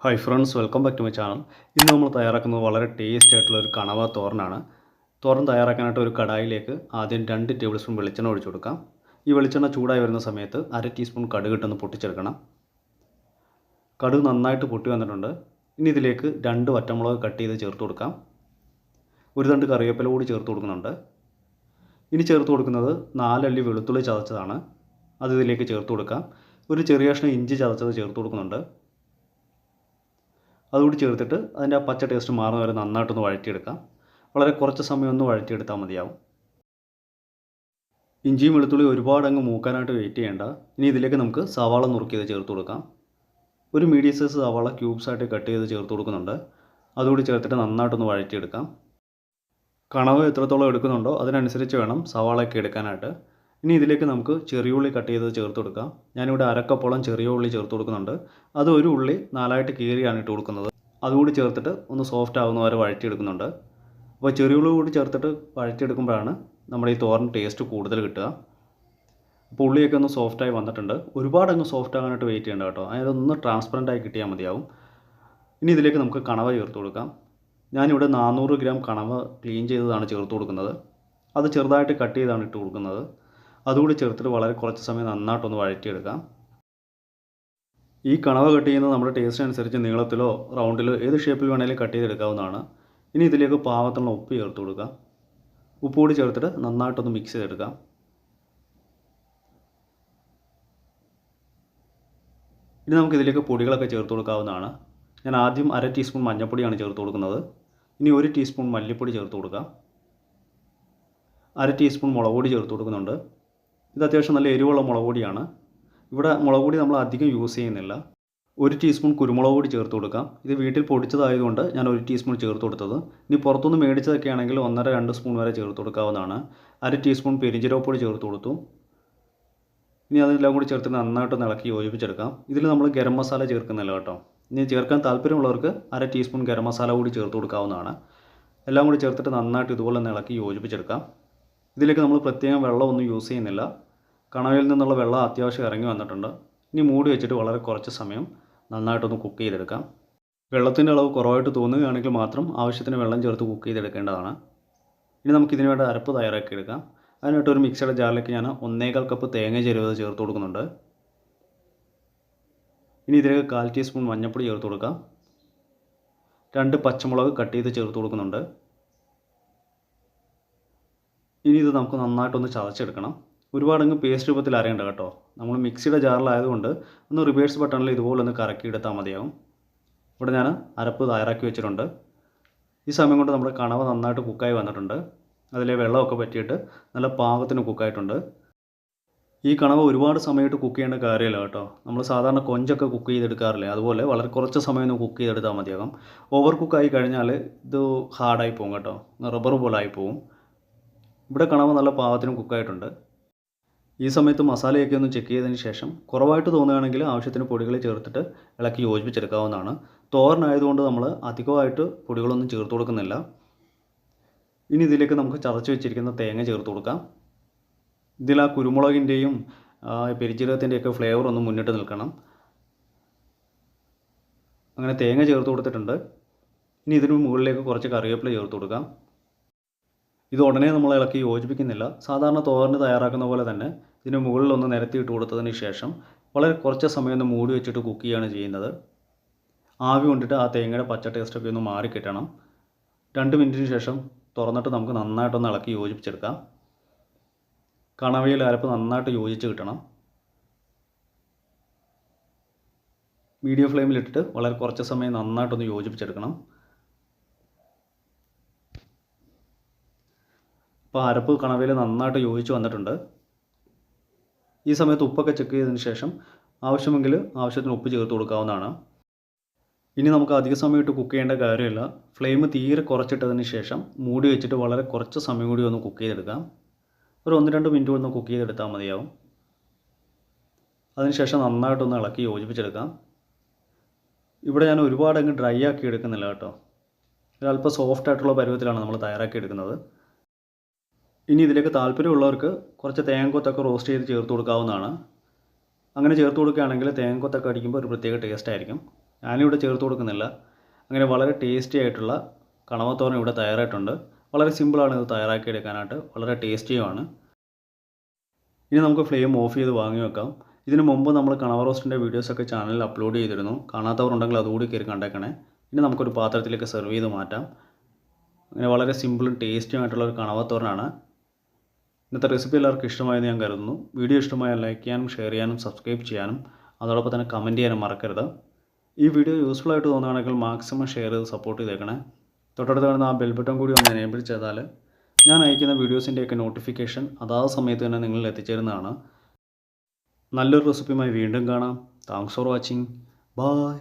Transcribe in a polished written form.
Hi friends, welcome back to my channel. ഇന്ന് നമ്മൾ തയ്യാറാക്കുന്നത് വളരെ ടേസ്റ്റി ആയിട്ടുള്ള ഒരു കണവ തോരനാണ്. തോരൻ തയ്യാറാക്കാനായിട്ട് ഒരു കടായിലേക്ക് ആദ്യം 2 ടേബിൾ സ്പൂൺ വെളിച്ചെണ്ണ ഒഴിച്ചു കൊടുക്കാം. ഈ വെളിച്ചെണ്ണ ചൂടായി വരുന്ന സമയത്ത് 1/2 ടീസ്പൂൺ കടുക് ഇട്ടൊന്ന് പൊട്ടിച്ചെടുക്കണം. കടുക് നന്നായിട്ട് പൊട്ടി വന്നിട്ടുണ്ട്. ഇനി ഇതിലേക്ക് 2 വറ്റമുളക് കട്ട് ചെയ്ത് ചേർത്ത് കൊടുക്കാം. ഒരു തണ്ട് കറിവേപ്പില കൂടി ചേർത്ത് കൊടുക്കുന്നുണ്ട്. ഇനി ചേർത്ത് കൊടുക്കുന്നത് 4 അല്ലി വെളുത്തുള്ളി ചതച്ചതാണ്. അത് ഇതിലേക്ക് ചേർത്ത് കൊടുക്കാം. ഒരു ചെറിയ കഷ്ണം ഇഞ്ചി ചതച്ചത് ചേർത്ത് കൊടുക്കുന്നുണ്ട്. അതുകൂടി ചേർത്തിട്ട് അതിൻ്റെ ആ പച്ച ടേസ്റ്റ് മാറുന്ന വരെ നന്നായിട്ടൊന്ന് വഴറ്റിയെടുക്കാം. വളരെ കുറച്ച് സമയം ഒന്ന് വഴറ്റിയെടുത്താൽ മതിയാവും. ഇഞ്ചിയും വെളുത്തുള്ളി ഒരുപാട് അങ്ങ് മൂക്കാനായിട്ട് വെയിറ്റ് ചെയ്യേണ്ട. ഇനി ഇതിലേക്ക് നമുക്ക് സവാള നുറുക്കിയത് ചേർത്ത് കൊടുക്കാം. ഒരു മീഡിയം സൈസ് സവാള ക്യൂബ്സായിട്ട് കട്ട് ചെയ്ത് ചേർത്ത് കൊടുക്കുന്നുണ്ട്. അതുകൂടി ചേർത്തിട്ട് നന്നായിട്ടൊന്ന് വഴറ്റിയെടുക്കാം. കണവ് എത്രത്തോളം എടുക്കുന്നുണ്ടോ അതിനനുസരിച്ച് വേണം സവാളയൊക്കെ എടുക്കാനായിട്ട്. ഇനി ഇതിലേക്ക് നമുക്ക് ചെറിയ ഉള്ളി കട്ട് ചെയ്ത് ചേർത്ത് കൊടുക്കാം. ഞാനിവിടെ അരക്കപ്പോളം ചെറിയ ഉള്ളി ചേർത്ത് കൊടുക്കുന്നുണ്ട്. അത് ഒരു ഉള്ളി 4ആയിട്ട് കീറിയാണ് ഇട്ട് കൊടുക്കുന്നത്. അതുകൂടി ചേർത്തിട്ട് ഒന്ന് സോഫ്റ്റ് ആവുന്ന വരെ വഴറ്റിയെടുക്കുന്നുണ്ട്. അപ്പോൾ ചെറിയ ഉള്ളി കൂടി ചേർത്തിട്ട് വഴറ്റിയെടുക്കുമ്പോഴാണ് നമ്മുടെ ഈ തോരൻ ടേസ്റ്റ് കൂടുതൽ കിട്ടുക. അപ്പോൾ ഉള്ളിയൊക്കെ ഒന്ന് സോഫ്റ്റായി വന്നിട്ടുണ്ട്. ഒരുപാട് അങ്ങ് സോഫ്റ്റ് ആകാനായിട്ട് വെയിറ്റ് ചെയ്യേണ്ട കേട്ടോ. അതൊന്ന് ട്രാൻസ്പെറൻ്റ് ആയി കിട്ടിയാൽ മതിയാവും. ഇനി ഇതിലേക്ക് നമുക്ക് കണവ ചേർത്ത് കൊടുക്കാം. ഞാനിവിടെ 400 ഗ്രാം കണവ ക്ലീൻ ചെയ്തതാണ് ചേർത്ത് കൊടുക്കുന്നത്. അത് ചെറുതായിട്ട് കട്ട് ചെയ്താണ് ഇട്ട് കൊടുക്കുന്നത്. അതുകൂടി ചേർത്തിട്ട് വളരെ കുറച്ച് സമയം നന്നായിട്ടൊന്ന് വഴറ്റിയെടുക്കാം. ഈ കണവ കട്ട് ചെയ്യുന്നത് നമ്മുടെ ടേസ്റ്റ് അനുസരിച്ച് നീളത്തിലോ റൗണ്ടിലോ ഏത് ഷേപ്പിൽ വേണമെങ്കിലും കട്ട് ചെയ്തെടുക്കാവുന്നതാണ്. ഇനി ഇതിലേക്ക് പാകത്തിനുള്ള ഉപ്പ് ചേർത്ത് കൊടുക്കാം. ഉപ്പ് കൂടി ചേർത്തിട്ട് നന്നായിട്ടൊന്ന് മിക്സ് ചെയ്തെടുക്കാം. ഇനി നമുക്കിതിലേക്ക് പൊടികളൊക്കെ ചേർത്ത് കൊടുക്കാവുന്നതാണ്. ഞാൻ ആദ്യം 1/2 ടീസ്പൂൺ മഞ്ഞൾപ്പൊടിയാണ് ചേർത്ത് കൊടുക്കുന്നത്. ഇനി 1 ടീസ്പൂൺ മല്ലിപ്പൊടി ചേർത്ത് കൊടുക്കാം. 1/2 ടീസ്പൂൺ മുളക് പൊടി ചേർത്ത് കൊടുക്കുന്നുണ്ട്. ഇത് അത്യാവശ്യം നല്ല എരിവുള്ള മുളക് പൊടിയാണ്. ഇവിടെ മുളക് പൊടി നമ്മൾ അധികം യൂസ് ചെയ്യുന്നില്ല. 1 ടീസ്പൂൺ കുരുമുളക് പൊടി ചേർത്ത് കൊടുക്കാം. ഇത് വീട്ടിൽ പൊടിച്ചതായതുകൊണ്ട് ഞാൻ 1 ടീസ്പൂൺ ചേർത്ത് കൊടുത്തത്. ഇനി പുറത്തുനിന്ന് മേടിച്ചതൊക്കെ ആണെങ്കിൽ 1.5-2 സ്പൂൺ വരെ ചേർത്ത് കൊടുക്കാവുന്നതാണ്. 1/2 ടീസ്പൂൺ പെരിഞ്ജീരകപ്പൊടി ചേർത്ത് കൊടുത്തു. ഇനി അതെല്ലാം കൂടി ചേർത്ത് നന്നായിട്ട് ഇളക്കി യോജിപ്പിച്ചെടുക്കാം. ഇതിൽ നമ്മൾ ഗരം മസാല ചേർക്കുന്നില്ല കേട്ടോ. ഇനി ചേർക്കാൻ താല്പര്യമുള്ളവർക്ക് 1/2 ടീസ്പൂൺ ഗരം മസാല കൂടി ചേർത്ത് കൊടുക്കാവുന്നതാണ്. എല്ലാം കൂടി ചേർത്തിട്ട് നന്നായിട്ട് ഇതുപോലെ ഇളക്കി യോജിപ്പിച്ചെടുക്കാം. ഇതിലേക്ക് നമ്മൾ പ്രത്യേകം വെള്ളമൊന്നും യൂസ് ചെയ്യുന്നില്ല. കണവയിൽ നിന്നുള്ള വെള്ളം അത്യാവശ്യം ഇറങ്ങി വന്നിട്ടുണ്ട്. ഇനി മൂടി വെച്ചിട്ട് വളരെ കുറച്ച് സമയം നന്നായിട്ടൊന്ന് കുക്ക് ചെയ്തെടുക്കാം. വെള്ളത്തിൻ്റെ അളവ് കുറവായിട്ട് തോന്നുകയാണെങ്കിൽ മാത്രം ആവശ്യത്തിന് വെള്ളം ചേർത്ത് കുക്ക് ചെയ്തെടുക്കേണ്ടതാണ്. ഇനി നമുക്കിതിന് വേണ്ട അരപ്പ് തയ്യാറാക്കിയെടുക്കാം. അതിനായിട്ട് ഒരു മിക്സിയുടെ ജാറിലേക്ക് ഞാൻ 1.25 കപ്പ് തേങ്ങ ചിരവിയത് ചേർത്ത് കൊടുക്കുന്നുണ്ട്. ഇനി ഇതിലേക്ക് 1/4 ടീസ്പൂൺ മഞ്ഞൾപ്പൊടി ചേർത്ത് കൊടുക്കാം. 2 പച്ചമുളക് കട്ട് ചെയ്ത് ചേർത്ത് കൊടുക്കുന്നുണ്ട്. ഇനി ഇത് നമുക്ക് നന്നായിട്ടൊന്ന് ചതച്ചെടുക്കണം. ഒരുപാടങ്ങ് പേസ്റ്റ് രൂപത്തിൽ അരയണ്ട കേട്ടോ. നമ്മൾ മിക്സിയുടെ ജാറിലായതുകൊണ്ട് ഒന്ന് റിവേഴ്സ് ബട്ടണിൽ ഇതുപോലെ ഒന്ന് കറക്കിയെടുത്താൽ മതിയാവും. ഇവിടെ ഞാൻ അരപ്പ് തയ്യാറാക്കി വെച്ചിട്ടുണ്ട്. ഈ സമയം കൊണ്ട് നമ്മുടെ കണവ നന്നായിട്ട് കുക്കായി വന്നിട്ടുണ്ട്. അതിലെ വെള്ളമൊക്കെ പറ്റിയിട്ട് നല്ല പാകത്തിന് കുക്കായിട്ടുണ്ട്. ഈ കണവ ഒരുപാട് സമയമായിട്ട് കുക്ക് ചെയ്യേണ്ട കാര്യമില്ല കേട്ടോ. നമ്മൾ സാധാരണ കൊഞ്ചൊക്കെ കുക്ക് ചെയ്തെടുക്കാറില്ലേ, അതുപോലെ വളരെ കുറച്ച് സമയം ഒന്ന് കുക്ക് ചെയ്തെടുത്താൽ മതിയാകും. ഓവർ കുക്കായി കഴിഞ്ഞാൽ ഇത് ഹാർഡായി പോകും കേട്ടോ, റബ്ബർ പോലെ ആയി പോകും. ഇവിടെ കണവ നല്ല പാകത്തിന് കുക്കായിട്ടുണ്ട്. ഈ സമയത്ത് മസാലയൊക്കെ ഒന്ന് ചെക്ക് ചെയ്തതിന് ശേഷം കുറവായിട്ട് തോന്നുകയാണെങ്കിൽ ആവശ്യത്തിന് പൊടികൾ ചേർത്തിട്ട് ഇളക്കി യോജിപ്പിച്ചെടുക്കാവുന്നതാണ്. തോരനായതുകൊണ്ട് നമ്മൾ അധികമായിട്ട് പൊടികളൊന്നും ചേർത്ത് കൊടുക്കുന്നില്ല. ഇനി ഇതിലേക്ക് നമുക്ക് ചതച്ച് വെച്ചിരിക്കുന്ന തേങ്ങ ചേർത്ത് കൊടുക്കാം. ഇതിൽ ആ കുരുമുളകിൻ്റെയും പെരിഞ്ജീരകത്തിൻ്റെയൊക്കെ ഫ്ലേവർ ഒന്ന് മുന്നിട്ട് നിൽക്കണം. അങ്ങനെ തേങ്ങ ചേർത്ത് കൊടുത്തിട്ടുണ്ട്. ഇനി ഇതിന് മുകളിലേക്ക് കുറച്ച് കറിവേപ്പില ചേർത്ത് കൊടുക്കാം. ഇത് ഉടനെ നമ്മൾ ഇളക്കി യോജിപ്പിക്കുന്നില്ല. സാധാരണ തോരന് തയ്യാറാക്കുന്ന പോലെ തന്നെ ഇതിന് മുകളിൽ ഒന്ന് നിരത്തിയിട്ട് കൊടുത്തതിന് ശേഷം വളരെ കുറച്ച് സമയം ഒന്ന് മൂടി വെച്ചിട്ട് കുക്ക് ചെയ്യുകയാണ് ചെയ്യുന്നത്. ആവി കൊണ്ടിട്ട് ആ തേങ്ങയുടെ പച്ച ടേസ്റ്റൊക്കെ ഒന്ന് മാറിക്കിട്ടണം. 2 മിനിറ്റിന് ശേഷം തുറന്നിട്ട് നമുക്ക് നന്നായിട്ടൊന്ന് ഇളക്കി യോജിപ്പിച്ചെടുക്കാം. കണവയിൽ അരപ്പ് നന്നായിട്ട് യോജിച്ച് കിട്ടണം. മീഡിയം ഫ്ലെയിമിലിട്ടിട്ട് വളരെ കുറച്ച് സമയം നന്നായിട്ടൊന്ന് യോജിപ്പിച്ചെടുക്കണം. അപ്പോൾ അരപ്പ് കണവയിൽ നന്നായിട്ട് യോജിച്ച് വന്നിട്ടുണ്ട്. ഈ സമയത്ത് ഉപ്പൊക്കെ ചെക്ക് ചെയ്തതിന് ശേഷം ആവശ്യമെങ്കിൽ ആവശ്യത്തിന് ഉപ്പ് ചേർത്ത് കൊടുക്കാവുന്നതാണ്. ഇനി നമുക്ക് അധിക സമയം ഇട്ട് കുക്ക് ചെയ്യേണ്ട കാര്യമില്ല. ഫ്ലെയിം തീരെ കുറച്ചിട്ടതിന് ശേഷം മൂടി വെച്ചിട്ട് വളരെ കുറച്ച് സമയം കൂടി ഒന്ന് കുക്ക് ചെയ്തെടുക്കാം. ഒരു 1-2 മിനിറ്റ് ഒന്ന് കുക്ക് ചെയ്തെടുത്താൽ മതിയാവും. അതിനുശേഷം നന്നായിട്ടൊന്ന് ഇളക്കി യോജിപ്പിച്ചെടുക്കാം. ഇവിടെ ഞാൻ ഒരുപാട് അങ്ങ് ഡ്രൈ ആക്കി എടുക്കുന്നില്ല കേട്ടോ. ഒരല്പം സോഫ്റ്റ് ആയിട്ടുള്ള പരുവത്തിലാണ് നമ്മൾ തയ്യാറാക്കി എടുക്കുന്നത്. ഇനി ഇതിലേക്ക് താല്പര്യമുള്ളവർക്ക് കുറച്ച് തേങ്ങക്കൊത്തൊക്കെ റോസ്റ്റ് ചെയ്ത് ചേർത്ത് കൊടുക്കാവുന്നതാണ്. അങ്ങനെ ചേർത്ത് കൊടുക്കുകയാണെങ്കിൽ തേങ്ങക്കൊത്തൊക്കെ അടിക്കുമ്പോൾ ഒരു പ്രത്യേക ടേസ്റ്റ് ആയിരിക്കും. ഞാനിവിടെ ചേർത്ത് കൊടുക്കുന്നില്ല. അങ്ങനെ വളരെ ടേസ്റ്റി ആയിട്ടുള്ള കണവത്തോരൻ ഇവിടെ തയ്യാറായിട്ടുണ്ട്. വളരെ സിമ്പിളാണ് ഇത് തയ്യാറാക്കിയെടുക്കാനായിട്ട്, വളരെ ടേസ്റ്റിയുമാണ്. ഇനി നമുക്ക് ഫ്ലെയിം ഓഫ് ചെയ്ത് വാങ്ങി വെക്കാം. ഇതിനു മുമ്പ് നമ്മൾ കണവ റോസ്റ്റിൻ്റെ വീഡിയോസൊക്കെ ചാനലിൽ അപ്ലോഡ് ചെയ്തിരുന്നു. കാണാത്തവരുണ്ടെങ്കിൽ അതുകൂടി കയറി കണ്ടേക്കണേ. ഇനി നമുക്കൊരു പാത്രത്തിലേക്ക് സെർവ് ചെയ്ത് മാറ്റാം. അങ്ങനെ വളരെ സിമ്പിളും ടേസ്റ്റിയുമായിട്ടുള്ള ഒരു കണവത്തോരനാണ്. ഇന്നത്തെ റെസിപ്പി എല്ലാവർക്കും ഇഷ്ടമായെന്ന് ഞാൻ കരുതുന്നു. വീഡിയോ ഇഷ്ടമായാൽ ലൈക്ക് ചെയ്യാനും ഷെയർ ചെയ്യാനും സബ്സ്ക്രൈബ് ചെയ്യാനും അതോടൊപ്പം തന്നെ കമൻറ്റ് ചെയ്യാനും മറക്കരുത്. ഈ വീഡിയോ യൂസ്ഫുൾ ആയിട്ട് തോന്നുകയാണെങ്കിൽ മാക്സിമം ഷെയർ ചെയ്ത് സപ്പോർട്ട് ചെയ്തേക്കണേ. തൊട്ടടുത്ത് കാണുന്ന ആ ബെൽ ബട്ടൺ കൂടി ഒന്ന് എനേബിൾ ചെയ്താൽ ഞാൻ അയക്കുന്ന വീഡിയോസിൻ്റെയൊക്കെ നോട്ടിഫിക്കേഷൻ അതാത് സമയത്ത് തന്നെ നിങ്ങളിൽ എത്തിച്ചേരുന്നതാണ്. നല്ലൊരു റെസിപ്പിയുമായി വീണ്ടും കാണാം. Thanks for watching. ബൈ.